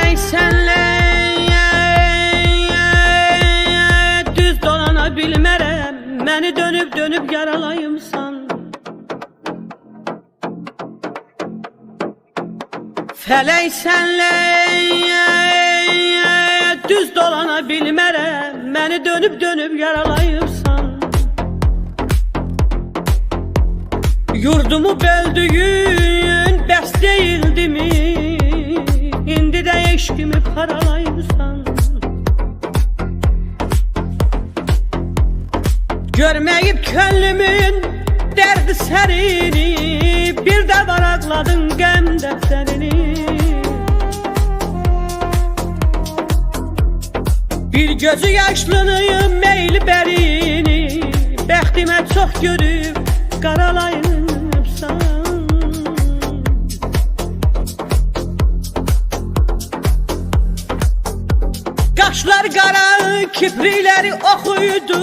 Felek senle düz dolana bilmərəm, məni dönüb yaralayımsan. Felek senle düz dolana bilmərəm, məni dönüb yaralayımsan. Yurdumu böldüyün bəs deyildi mi? İndi də eşkimi paralayırsan. Görməyib könlümün dərdi sərini, bir də varaqladın qəm dəftərini. Bir gözü yaşlının meyli bərini, bəxtimə çox görüb qaralayıbsan. Qaşlar qara, kiprikləri oxuydu.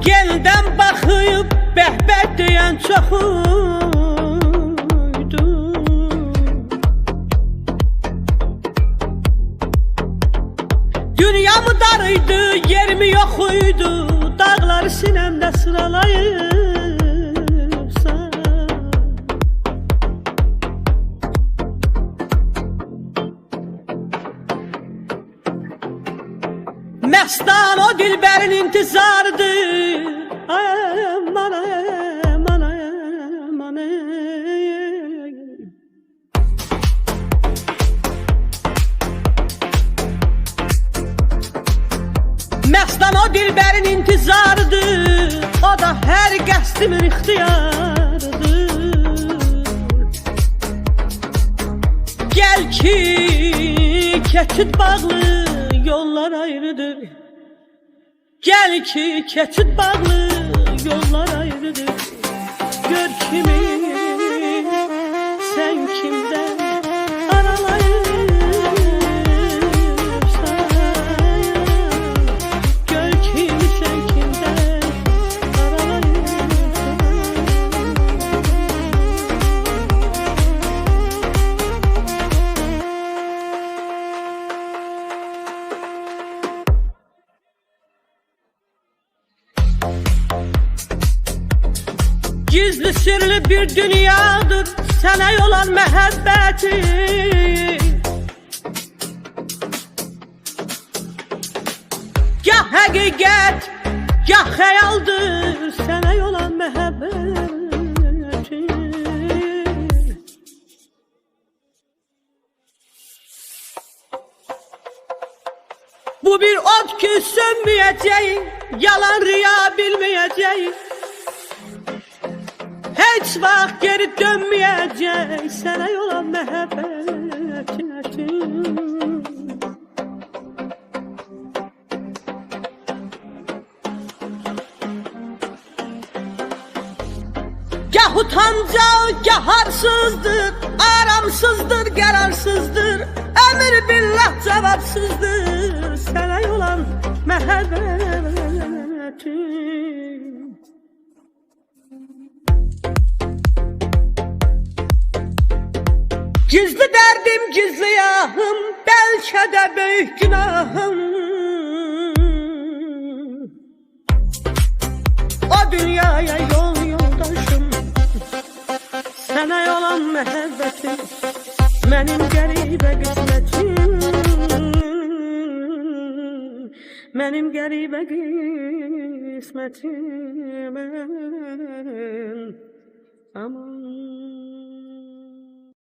Geldən baxıb bəhbət deyən çoxuydu. Dünyamı darıydı, yerimi yoxuydu. Dağları sinəmdə sıralayırsan. Məstan o dilbərin intizarıdır. Aman aman aman. Məstan o dilbərin intizarıdır. O da hər qəsdimin ixtiyarıdır. Gəl ki keçid bağlı yollar ayrıdır. Gel ki keçid bağlı yollar ayrıdır. Gör kimi sen kimden aralayırsan. Gör kimi sen kimden aralayırsan. Gizli sirli bir dünyadır sana olan məhəbbəti. Gah həqiqət, gah xəyaldır sana olan məhəbbəti. Bu bir od ki sönməyəcək, yalan riya bilməyəcək. Heç vaxt geri dönməyəcək sənə olan məhəbbətin. Gah utanca, gah arsızdır, aramsızdır, qərarsızdır. Əmr billah cavabsızdır sənə olan məhəbbətin. Gizli derdim, gizli yahım, belki de büyük günahım. O dünyaya yoldaşım, sana olan məhəbbətim, mənim qəribə qismətim, mənim qəribə qismətim. Aman.